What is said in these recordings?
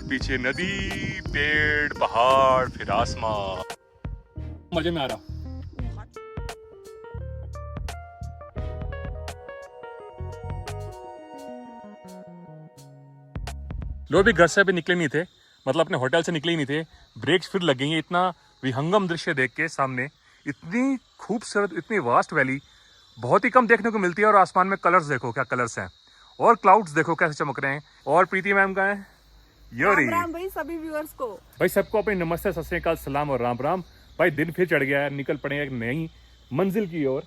और पीछे नदी, पेड़, पहाड़, फिर आसमां। मजे में आ रहा। लोग भी घर से अभी निकले नहीं थे, मतलब अपने होटल से निकले ही नहीं थे। ब्रेक्स फिर लग गई हैं। इतना विहंगम दृश्य देख के सामने, इतनी खूबसूरत, इतनी वास्ट वैली बहुत ही कम देखने को मिलती है। और आसमान में कलर्स देखो, क्या कलर्स हैं, और क्लाउड्स देखो कैसे चमक रहे हैं। और प्रीति मैम का है योरी। राम भाई सभी व्यूअर्स को, भाई सबको अपनी नमस्ते, सत श्री अकाल, सलाम और राम राम। भाई दिन फिर चढ़ गया है, निकल पड़े एक नई मंजिल की ओर।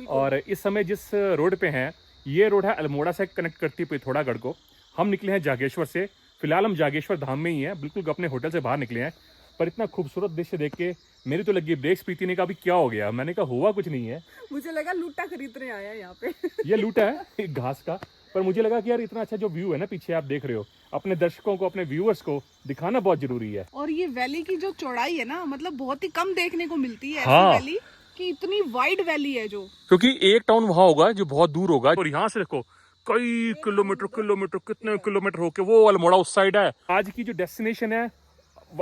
और इस समय जिस रोड पे हैं, ये रोड है अल्मोड़ा से कनेक्ट करती है पिथौरागढ़ को। हम निकले हैं जागेश्वर से। फिलहाल हम जागेश्वर धाम में ही हैं, बिल्कुल अपने होटल से बाहर निकले हैं। पर इतना खूबसूरत दृश्य देख के मेरी तो लगी ब्रेक्स। प्रीति ने कहा अभी क्या हो गया, मैंने कहा हुआ कुछ नहीं है। मुझे लगा लूटा खरीदने आया यहाँ पे। ये लूटा है एक घास का। पर मुझे लगा कि यार इतना अच्छा जो व्यू है ना पीछे आप देख रहे हो, अपने दर्शकों को, अपने व्यूअर्स को दिखाना बहुत जरूरी है। और ये वैली की जो चौड़ाई है ना, मतलब बहुत ही कम देखने को मिलती है। हाँ। ऐसी वैली कि इतनी वाइड वैली है जो, क्योंकि एक टाउन वहां होगा जो बहुत दूर होगा, और यहाँ से देखो कई किलोमीटर कितने किलोमीटर होके वो अल्मोड़ा उस साइड है। आज की जो डेस्टिनेशन है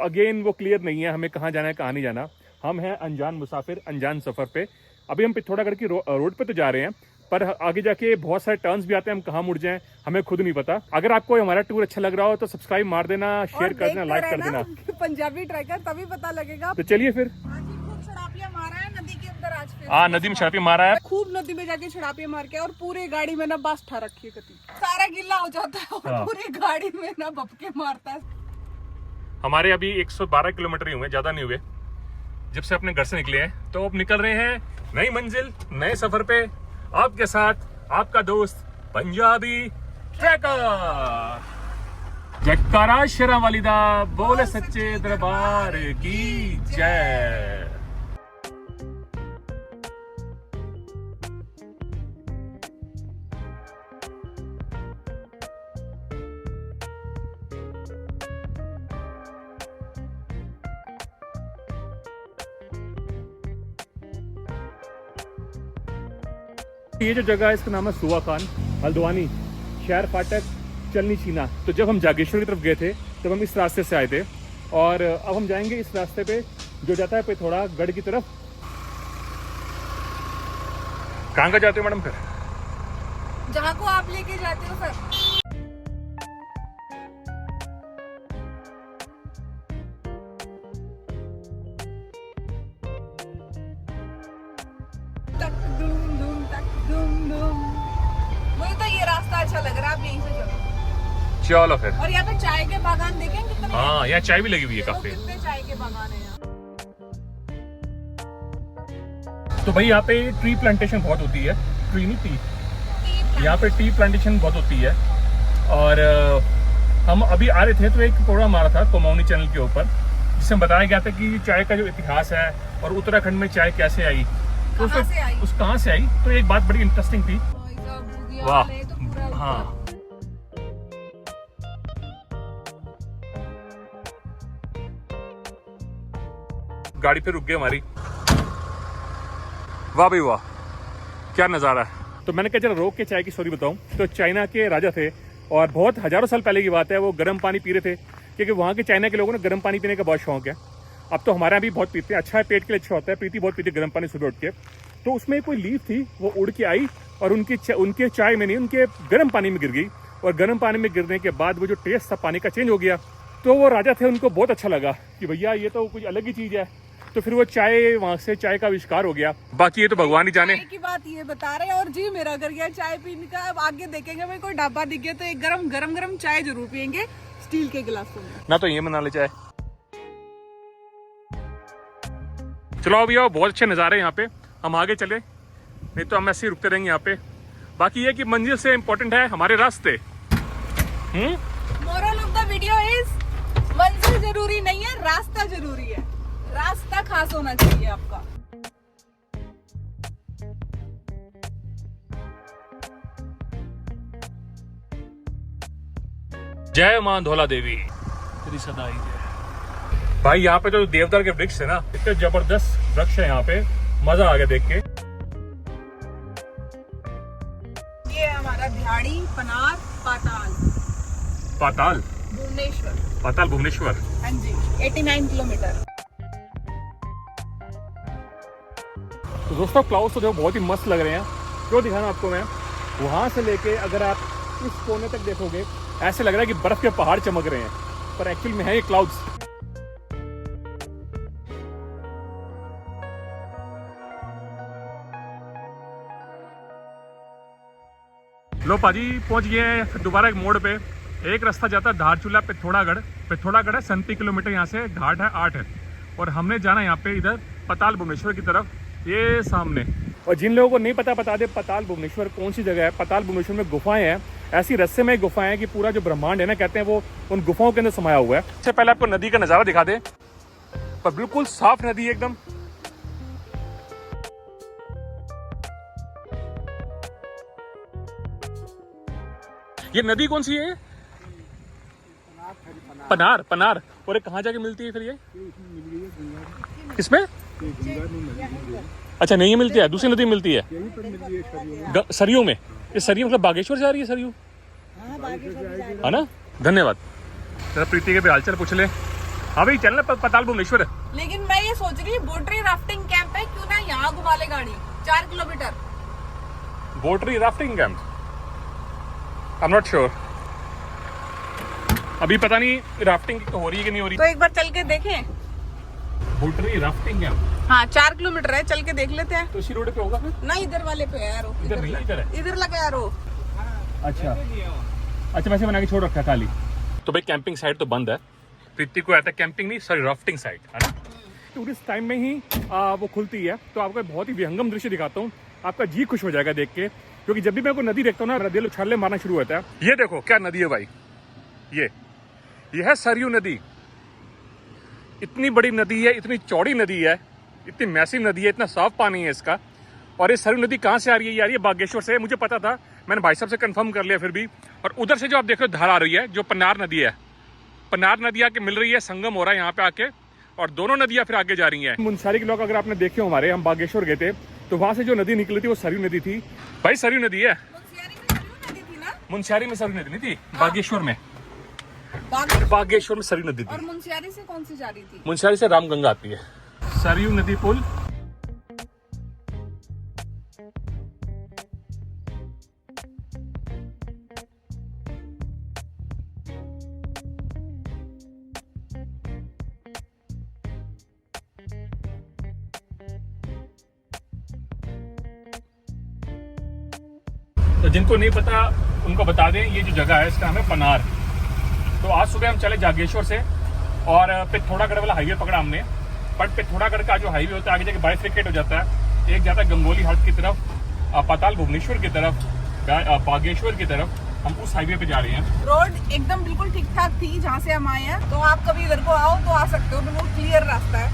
अगेन वो क्लियर नहीं है, हमें कहाँ जाना है कहाँ नहीं जाना। हम हैं अनजान मुसाफिर, अनजान सफर पे। अभी हम पिथौरागढ़ की रोड पे तो जा रहे हैं, पर आगे जाके बहुत सारे टर्न्स भी आते हैं, हम कहाँ मुड़ जाएं हमें खुद नहीं पता। अगर आपको हमारा टूर अच्छा लग रहा हो तो सब्सक्राइब मार देना, शेयर कर देना, लाइक कर देना। पंजाबी ट्रैकर तभी पता लगेगा। तो चलिए फिर। खूब छड़ापियां मारा है नदी के अंदर आज फिर। हाँ, नदी में छड़ापी मारा है खूब नदी में जाके छड़ापियां मार के, और पूरी गाड़ी में ना बास ठा रखी है कती, सारा गिल्ला हो जाता है और पूरी गाड़ी में ना भपके मारता है। हमारे अभी 112 किलोमीटर ही हुए, ज्यादा नहीं हुए जब से अपने घर से निकले हैं। तो अब निकल रहे हैं नई मंजिल, नए सफर पे, आपके साथ आपका दोस्त पंजाबी ट्रैकर। जयकारा शेरा वालिदा, बोले सच्चे दरबार की जय। ये जो जगह है इसका नाम है सुवा खान, हल्द्वानी, शहर फाटक, चलनी चीना। तो जब हम जागेश्वर की तरफ गए थे तब हम इस रास्ते से आए थे, और अब हम जाएंगे इस रास्ते पे जो जाता है पिथौरागढ़ की तरफ। कहाँ का जाते हो मैडम फिर? जहाँ को आप लेके जाते हो सर। मुझे तो ये रास्ता अच्छा लग रहा है, आप यहीं से चलो। चलो फिर। और यहाँ पे चाय के बागान देखें कितने। हाँ, यहाँ चाय भी लगी हुई है काफी। कितने चाय के बागान है यहाँ। तो भाई यहाँ पे ट्री प्लांटेशन बहुत होती है। ट्री नहीं, टी। यहाँ पे टी प्लांटेशन बहुत होती है। और हम अभी आ रहे थे तो एक प्रोग्राम आ रहा था कोमाऊनी चैनल के ऊपर, जिसमें बताया गया था कि चाय का जो इतिहास है और उत्तराखंड में चाय कैसे आई, तो कहाँ से आई। तो एक बात बड़ी इंटरेस्टिंग थी। वाह, हाँ। गाड़ी पे रुक गई हमारी। वाह भाई वाह, क्या नज़ारा है। तो मैंने कहा चलो रोक के चाय की स्टोरी बताऊं। तो चाइना के राजा थे, और बहुत हजारों साल पहले की बात है, वो गर्म पानी पी रहे थे, क्योंकि वहाँ के चाइना के लोगों ने गर्म पानी पीने का बहुत शौक है। अब तो हमारे यहाँ भी बहुत पीते हैं, अच्छा है, पेट के लिए अच्छा होता है। प्रीति बहुत पीती है गर्म पानी सुबह उठ के। तो उसमें कोई लीफ थी, वो उड़ के आई और उनके चाय में नहीं, उनके गर्म पानी में गिर गई। और गर्म पानी में गिरने के बाद वो जो टेस्ट था पानी का चेंज हो गया। तो वो राजा थे, उनको बहुत अच्छा लगा कि भैया ये तो कुछ अलग ही चीज़ है। तो फिर वो चाय, वहाँ से चाय का आविष्कार हो गया। बाकी ये तो भगवान ही जाने। की बात ये बता रहे हैं, और जी मेरा कर गया चाय पीने का। अब आगे देखेंगे भाई कोई ढाबा दिखे तो एक गरम चाय जरूर पियेंगे स्टील के गिलासों में। ना तो ये बना ले चाय। चलो अभी आओ, बहुत अच्छे नज़ारे यहाँ पे। हम आगे चले, नहीं तो हम ऐसे ही रुकते रहेंगे यहाँ पे। बाकी ये कि मंजिल से इम्पोर्टेंट है हमारे रास्ते। Moral of the video is, मंजिल जरूरी नहीं है, रास्ता जरूरी है। रास्ता खास होना चाहिए आपका। जय मां धौला देवी, तेरी सदा ही जय। भाई यहाँ पे जो देवदार के वृक्ष है ना, इतने जबरदस्त वृक्ष है यहाँ पे, मजा आ गया देख के। ये हमारा दिहाड़ी, पनार, पाताल। पाताल भुवनेश्वर। पाताल भुवनेश्वर। हाँ जी, 89 किलोमीटर। तो दोस्तों क्लाउड्स तो देखो बहुत ही मस्त लग रहे हैं। जो दिखाना आपको मैं, वहाँ से लेके अगर आप इस कोने तक देखोगे ऐसे लग रहा है कि बर्फ के पहाड़ चमक रहे हैं, पर एक्चुअल में है ये क्लाउड्स। लो पाजी पहुंच गए हैं दोबारा एक मोड़ पे। एक रास्ता जाता है धारचूला पिथौरागढ़। पिथौरागढ़ है 37 किलोमीटर यहाँ से, घाट है 8 है, और हमने जाना यहाँ पे इधर पाताल भुवनेश्वर की तरफ, ये सामने। और जिन लोगों को नहीं पता बता दे पाताल भुवनेश्वर कौन सी जगह है। पाताल भुवनेश्वर में गुफाएं हैं, ऐसी रस्से में गुफाएं हैं कि पूरा जो ब्रह्मांड है ना, कहते हैं वो उन गुफाओं के अंदर समाया हुआ है। इससे पहले आपको नदी का नज़ारा दिखा दे, पर बिल्कुल साफ नदी एकदम। ये नदी कौन सी है? पनार। पनार। और ये कहाँ जाके मिलती है फिर ये? किसमें? अच्छा नहीं मिलती है, दूसरी नदी मिलती है सरयू में। ये सरयू मतलब बागेश्वर से आ रही है सरयू, है ना? धन्यवाद। जरा प्रीति के भी हालचाल पूछ ले। हाँ भाई चलना पाताल भुवनेश्वर। लेकिन मैं ये सोच रही हूँ बोटरी राफ्टिंग कैंप है, क्यों ना यहाँ घुमा ले गाड़ी। 4 किलोमीटर बोटरी rafting camp, I am not sure. अभी पता नहीं राफ्टिंग हो रही है कि नहीं हो रही। तो एक बार चल के देखें। बोटरी राफ्टिंग कैंप, हाँ 4 किलोमीटर है, चल के देख लेते हैं। तो इसी रोड पे होगा फिर? ना इधर वाले पे है यारो, इधर नहीं, इधर है। इधर लगा यारो। अच्छा अच्छा, वैसे बना के छोड़ रखा है खाली। तो भाई कैंपिंग साइट तो बंद है। प्रीति को आता है कैंपिंग नहीं, सॉरी राफ्टिंग साइट, है ना? टूरिस्ट टाइम में ही वो खुलती है। तो आपको बहुत ही विहंगम दृश्य दिखाता हूँ, आपका जी खुश हो जाएगा देख के, क्योंकि जब भी मैं कोई नदी देखता हूँ ना, दिल उछाले मारना शुरू होता है। ये देखो क्या नदी है भाई, ये है सरयू नदी। इतनी बड़ी नदी है, इतनी चौड़ी नदी है, इतनी मैसिव नदी है, इतना साफ पानी है इसका। और ये सरयू नदी कहाँ से आ रही है? ये आ रही है बागेश्वर से। मुझे पता था, मैंने भाई साहब से कंफर्म कर लिया फिर भी। और उधर से जो आप देख रहे हो धार आ रही है, जो पन्नार नदी है, पन्नार नदी आके मिल रही है, संगम हो रहा है यहाँ पे आके, और दोनों नदियाँ फिर आगे जा रही हैं। मुनस्यारी के लोग अगर आपने देखे हो हमारे, हम बागेश्वर गए थे तो वहाँ से जो नदी निकली थी वो सरयू नदी थी। भाई सरयू नदी है। मुनस्यारी में सरयू नदी नहीं थी, बागेश्वर में। बागेश्वर में सरयू नदी थी। और मुनस्यारी से कौन सी जा रही थी? मुनस्यारी से रामगंगा आती है। सरयू नदी पुल, तो जिनको नहीं पता उनको बता दें, ये जो जगह है इसका नाम है पनार। तो आज सुबह हम चले जागेश्वर से और पिथौरागढ़ वाला हाईवे पकड़ा हमने। बट पिथौरागढ़ का जो हाईवे होता है आगे जाके बाइफिकेट हो जाता है। एक जाता है गंगोली हाट की तरफ, पाताल भुवनेश्वर की तरफ, बागेश्वर की तरफ। हम उस हाईवे पे जा रहे हैं। रोड एकदम बिल्कुल ठीक ठाक थी जहाँ से हम आए हैं, तो आप कभी इधर को आओ तो आ सकते हो, बिल्कुल क्लियर रास्ता है।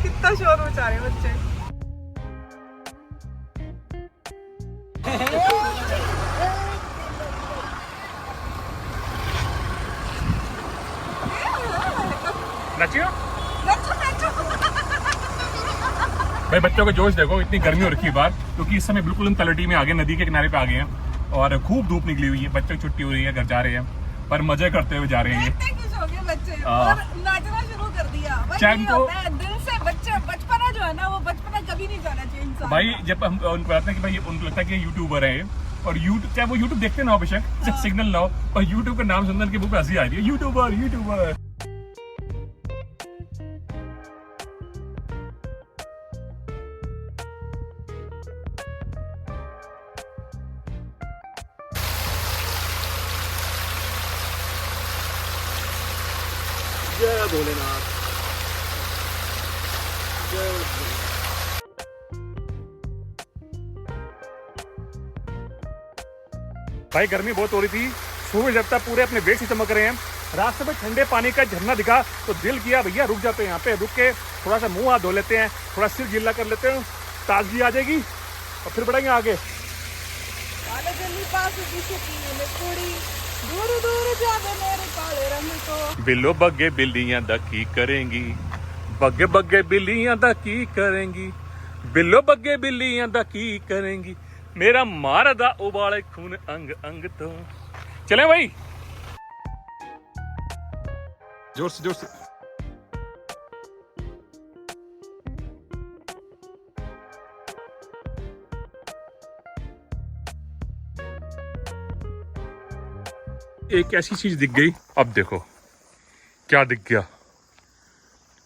कितना शोर मचा रहे बच्चे। नाचियो भाई, बच्चों का जोश देखो। इतनी गर्मी हो रखी है बाहर, क्योंकि इस समय बिल्कुल हम तलहटी में आ गए, नदी के किनारे पे आ गए हैं और खूब धूप निकली हुई है। बच्चों की छुट्टी हो रही है, घर जा रहे हैं, पर मजे करते हुए जा रहे हैं। बच्चे और नाचना शुरू कर दिया। दिल से बच्चे, बचपना जो है ना, वो बचपना कभी नहीं जाना चाहिए इंसान भाई। जब हम उनको बताते हैं कि भाई, उनको लगता है कि यूट्यूबर है, और यूट्यूब, चाहे वो यूट्यूब देखते ना हो बेशक, सिग्नल ना हो, और यूट्यूब का नाम सुनने के मुंह पे हंसी आ रही है, यूट्यूबर यूट्यूबर। जय भोलेनाथ, जय भाई। गर्मी बहुत हो रही थी, सूरज जब तक पूरे अपने वेग से चमक रहे हैं। रास्ते में ठंडे पानी का झरना दिखा तो दिल किया भैया रुक जाते हैं यहाँ पे, रुक के थोड़ा सा मुंह हाथ धो लेते हैं, थोड़ा सिर गीला कर लेते हैं, ताजगी आ जाएगी और फिर बढ़ेंगे आगे। दूर दूर जावे मेरे काले रंग को। बिल्लो बग्गे बिल्लियां दा की करेंगी, बग्गे बग्गे बिल्लियां दा की करेंगी, बिल्लो बग्गे बिल्लियां दा की करेंगी, मेरा मारदा उबाले खून अंग अंग तो। चले भाई, जोर से जोर से। एक ऐसी चीज दिख गई, अब देखो क्या दिख गया।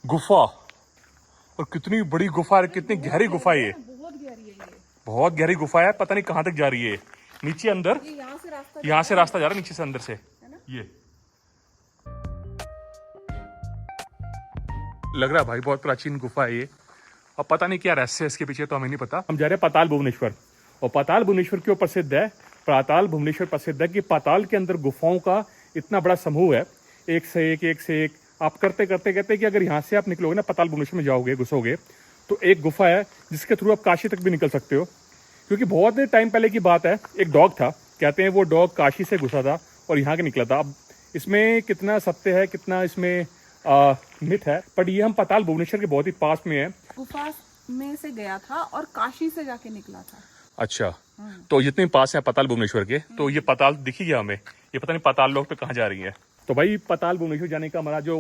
गुफा, और कितनी बड़ी गुफा है, कितनी गहरी गुफा है ये। बहुत गहरी है ये। बहुत गहरी गुफा है, पता नहीं कहाँ तक जा रही है। नीचे अंदर, ये यहाँ से रास्ता जा रहा है नीचे से अंदर से। ये लग रहा है भाई बहुत प्राचीन गुफा है ये। अब पता नहीं क्या रहस्य है इसके पीछे, तो हमें नहीं पता। हम जा रहे हैं पाताल भुवनेश्वर, और पाताल भुवनेश्वर क्यों प्रसिद्ध है? पाताल भुवनेश्वर प्रसिद्ध है कि पाताल के अंदर गुफाओं का इतना बड़ा समूह है, एक से एक। आप करते कहते कि अगर यहाँ से आप निकलोगे ना, पाताल भुवनेश्वर में जाओगे, घुसोगे, तो एक गुफा है जिसके थ्रू आप काशी तक भी निकल सकते हो। क्योंकि बहुत टाइम पहले की बात है, एक डॉग था, कहते हैं वो डॉग काशी से घुसा था और यहाँ के निकला था। अब इसमें कितना सत्य है, कितना इसमें मिथ है, पर ये हम पाताल भुवनेश्वर के बहुत ही पास में है। गुफा में से गया था और काशी से जाके निकला था। अच्छा, तो जितने पास है पाताल भुवनेश्वर के, तो ये पाताल दिखी गया हमें। ये पता नहीं पाताल लोक पे कहाँ जा रही है। तो भाई पाताल भुवनेश्वर जाने का हमारा जो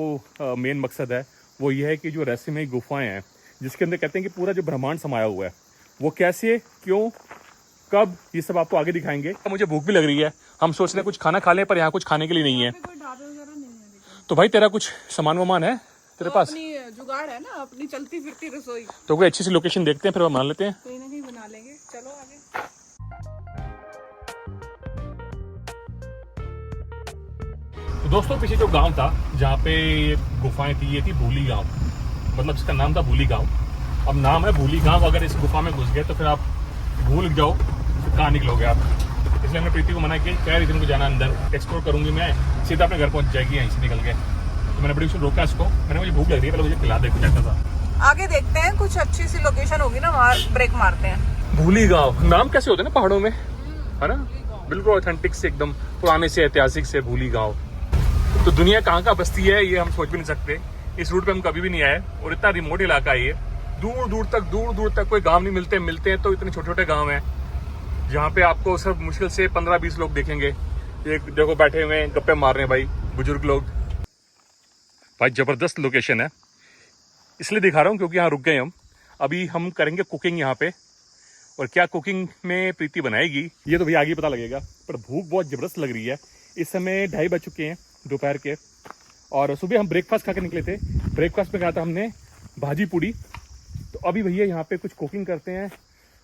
मेन मकसद है वो ये है कि जो रहस्यमय गुफाएं हैं, जिसके अंदर कहते हैं कि पूरा जो ब्रह्मांड समाया हुआ है, वो कैसे, क्यों, कब, ये सब आपको आगे दिखाएंगे। मुझे भूख भी लग रही है, हम सोच रहे हैं कुछ खाना खा लें, पर यहाँ कुछ खाने के लिए नहीं है। कोई ढाबे वगैरह नहीं है लेकिन। तो भाई तेरा कुछ सामान वामान है तेरे पास? अपनी जुगाड़ है ना, अपनी चलती फिरती रसोई, तो कोई अच्छी सी लोकेशन देखते हैं, फिर बना लेते हैं। कहीं ना कहीं बना लेंगे। चलो आगे। तो दोस्तों पीछे जो गांव था जहाँ पे ये गुफाएं थी, ये थी भूली गांव, मतलब इसका नाम था भूली गांव। अब नाम है भूली गांव, अगर इस गुफा में घुस गए तो फिर आप भूल जाओ फिर कहाँ निकलोगे आप। इसलिए हमने प्रीति को मना किया, कह रही थी उनको जाना अंदर, एक्सप्लोर करूंगी मैं, सीधा अपने घर पहुंच जाएगी यहीं से निकल के। तो मैंने बड़ी उसको रोका इसको, मैंने मुझे भूख लग रही है, पहले मुझे खिला दे कुछ ऐसा था। आगे देखते हैं, कुछ अच्छी सी लोकेशन होगी ना, वहाँ ब्रेक मारते हैं। भूली गांव नाम कैसे होते हैं ना पहाड़ों में, है ना, बिल्कुल ऑथेंटिक से, एकदम पुराने से, ऐतिहासिक से भूली गांव। तो दुनिया कहाँ का बस्ती है ये हम सोच भी नहीं सकते। इस रूट पे हम कभी भी नहीं आए, और इतना रिमोट इलाका है ये, दूर दूर तक कोई गांव नहीं मिलते हैं तो इतने छोटे छोटे गांव हैं जहाँ पे आपको सब मुश्किल से 15-20 लोग देखेंगे। ये देखो बैठे हुए हैं, गप्पे मार रहे हैं भाई, बुजुर्ग लोग। भाई जबरदस्त लोकेशन है, इसलिए दिखा रहा हूँ क्योंकि यहाँ रुक गए हम। अभी हम करेंगे कुकिंग यहाँ पे, और क्या कुकिंग में प्रीति बनाएगी ये तो भैया आगे पता लगेगा। पर भूख बहुत जबरदस्त लग रही है। इस समय 2:30 बज चुके हैं दोपहर के, और सुबह हम ब्रेकफास्ट खा के निकले थे। ब्रेकफास्ट में खाया था हमने भाजी पूड़ी। तो अभी भैया यहाँ पे कुछ कुकिंग करते हैं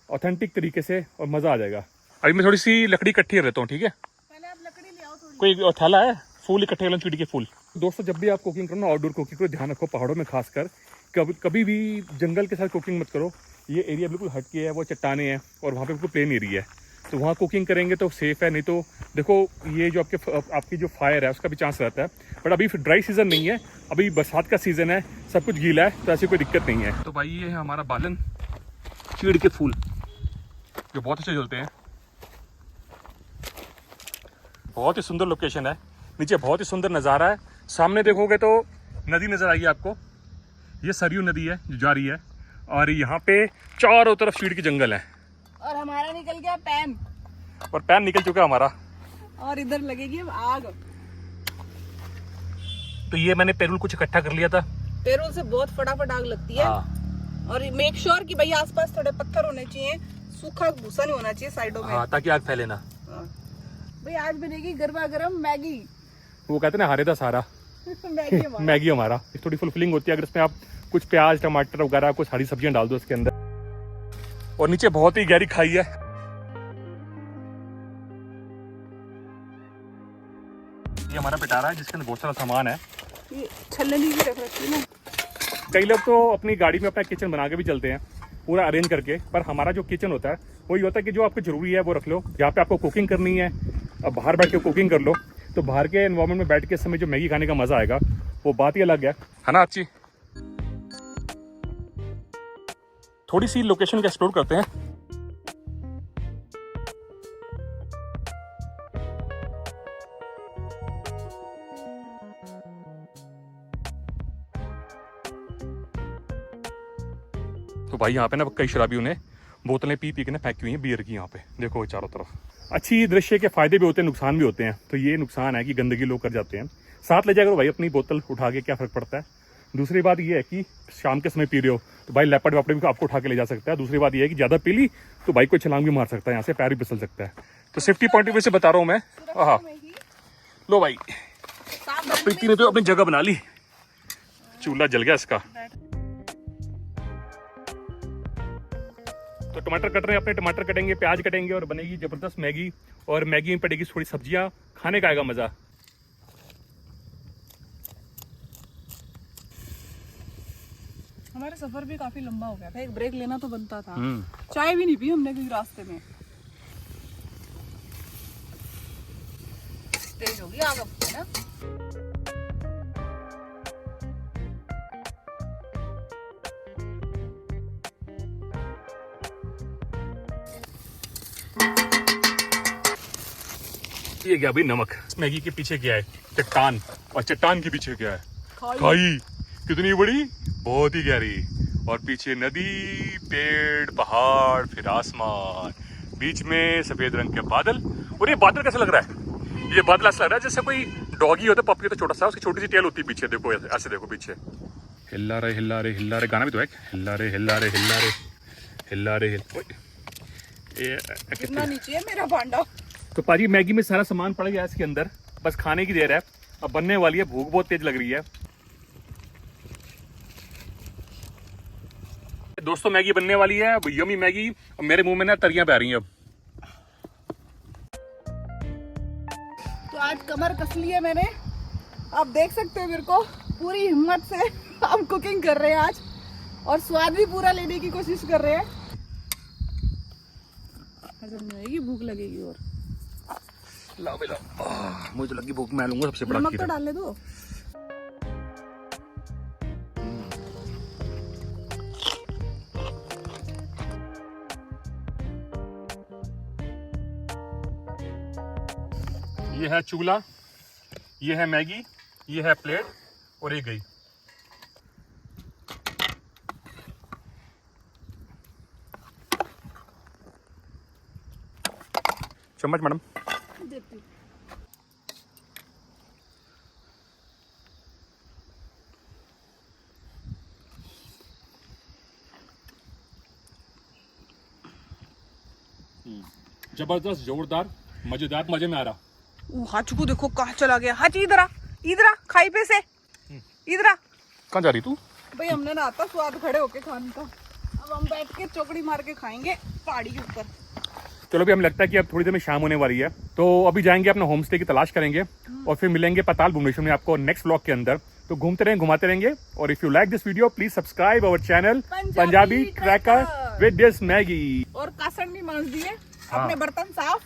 ऑथेंटिक तरीके से, और मज़ा आ जाएगा। अभी मैं थोड़ी सी लकड़ी इकट्ठी कर लेता हूँ, ठीक है? पहले आप लकड़ी ले आओ थोड़ी। कोई थैला है, फूल इकट्ठे कर लो, चीड़ी के फूल। दोस्तों जब भी आप कुकिंग करो ना, आउटडोर कुकिंग करो, ध्यान रखो पहाड़ों में खासकर, कभी भी जंगल के साथ कुकिंग मत करो। ये एरिया बिल्कुल हटके है, वो चट्टाने हैं और वहाँ पे बिल्कुल प्लेन एरिया है, तो वहाँ कुकिंग करेंगे तो सेफ है। नहीं तो देखो ये जो आपकी जो फायर है उसका भी चांस रहता है। बट अभी ड्राई सीजन नहीं है, अभी बरसात का सीजन है, सब कुछ गीला है, तो ऐसी कोई दिक्कत नहीं है। तो भाई ये है हमारा बालन, चीड़ के फूल जो बहुत अच्छे जलते हैं। बहुत ही सुंदर लोकेशन है, नीचे बहुत ही सुंदर नज़ारा है। सामने देखोगे तो नदी नज़र आएगी आपको, ये सरयू नदी है जो जा रही है, और यहाँ पे चारों तरफ चीड़ के जंगल है। और हमारा निकल गया पैन, और पैन निकल चुका हमारा, और इधर लगेगी अब आग। तो ये मैंने पेरुल कुछ इकट्ठा कर लिया था। पेरुल से बहुत फटाफट आग लगती है। और मेक श्योर कि भाई आसपास थोड़े पत्थर होने चाहिए, सूखा भूसा नहीं होना चाहिए साइडों में। हाँ, ताकि आग फैले ना। भाई आज बनेगी गरमा गरम मैगी। वो कहते हैं ना, हारे था सारा मैगी हमारा। मैगी हमारा। थोड़ी फुलफिलिंग होती है अगर इसमें आप कुछ प्याज टमाटर वगैरह कुछ हरी सब्जियां डाल दो इसके अंदर। और नीचे बहुत ही गहरी खाई है। ये हमारा पिटारा है जिसके अंदर बहुत सारा सामान है। ये छलनी भी रख रखी है ना। कई लोग तो अपनी गाड़ी में अपना किचन बना के भी चलते हैं, पूरा अरेंज करके। पर हमारा जो किचन होता है वही होता है कि जो आपको जरूरी है वो रख लो। यहाँ पे आपको कुकिंग करनी है, अब बाहर बैठ के कुकिंग कर लो, तो बाहर के एनवायरनमेंट में बैठ के इस समय जो मैगी खाने का मजा आएगा वो बात ही अलग है ना अच्छी। थोड़ी सी लोकेशन का एक्सप्लोर करते हैं। तो भाई यहाँ पे ना कई शराबियों ने बोतलें पी पी के ना फेंकी हुई हैं बियर की यहाँ पे, देखो चारों तरफ। अच्छी दृश्य के फायदे भी होते हैं, नुकसान भी होते हैं। तो ये नुकसान है कि गंदगी लोग कर जाते हैं। साथ ले जाया करो भाई अपनी बोतल उठा के, क्या फ़र्क पड़ता है। दूसरी बात ये है कि शाम के समय पी रहे हो तो भाई लेपर्ड वापड़ भी आपको उठा के ले जा सकता है। दूसरी बात ये है कि ज़्यादा पी ली तो भाई कोई छलांग भी मार सकता है, यहाँ से पैर भी फिसल सकता है। तो सेफ्टी पॉइंट ऑफ व्यू से बता रहा हूँ मैं। हाँ लो भाई, प्रीति ने तो अपनी जगह बना ली, चूल्हा जल गया इसका। तो टमाटर कट रहे हैं अपने, टमाटर कटेंगे, प्याज कटेंगे और बनेगी जबरदस्त मैगी। और मैगी में पड़ेगी थोड़ी सब्जियां, खाने का आएगा मजा। हमारा सफर भी काफी लंबा हो गया था, एक ब्रेक लेना तो बनता था। चाय भी नहीं पी हमने कोई रास्ते में। तेज होगी आग अब ना। ये क्या भाई नमक। मैगी के पीछे क्या है? चट्टान। और चट्टान के पीछे क्या है? खाई। कितनी बड़ी, बहुत ही गहरी। और पीछे नदी, पेड़, पहाड़, फिर आसमान, बीच में सफेद रंग के बादल। और ये बादल कैसा लग रहा है? ये बादल ऐसा लग रहा है जैसे कोई डॉगी होता है, पपी होता है छोटा सा, उसकी छोटी सी टेल होती है पीछे। देखो ऐसे देखो पीछे। हिल्ला रे हिल्ला रे हिल्ला रे, गाना भी तो है। हिल्ला रे हिल्ला रे हिल्ला रे हिल्ला रे हिल। कितना नीचे है मेरा भांडा। तो पाजी मैगी में सारा सामान पड़ गया इसके अंदर, बस खाने की देर है। अब बनने वाली है, भूख बहुत तेज लग रही है। दोस्तों मैगी बनने वाली है, अब यमी मैगी। और मेरे मुंह में ना तरियां बह रही हैं अब। तो आज कमर कस ली है मैंने, आप देख सकते हो मेरे को पूरी हिम्मत से हम कुकिंग कर रहे हैं आज, और स्वाद भी पूरा लेने की कोशिश कर रहे हैं। हजम नहीं होगी, भूख लगेगी। और लाओ लाओ, मुझे लगी भूख, मैं लूंगा सबसे बड़ा। नमक तो डाल दो। ये है चूल्हा, ये है मैगी, ये है प्लेट, और ये गई। चम्मच मैडम। जबरदस्त, जोरदार, मजेदार, मजे में आ रहा। हाचू को देखो कहाँ चला गया। हाची इधर आ, इधर आ, खाई पे से इधर आ। कहाँ जा रही तू? भाई हमने ना आता स्वाद खड़े होके खाने का, अब हम बैठ के चौकड़ी मार के खाएंगे पहाड़ी के ऊपर। चलो भी हमें लगता है कि अब थोड़ी देर में शाम होने वाली है, तो अभी जाएंगे अपना होम स्टे की तलाश करेंगे और फिर मिलेंगे पाताल भुवनेश्वर में आपको नेक्स्ट व्लॉग के अंदर। तो घूमते रहेंगे, घुमाते रहेंगे। और if you like this video please subscribe our channel Punjabi tracker with this Maggi. और कासन भी मांज दिए, अपने बर्तन साफ,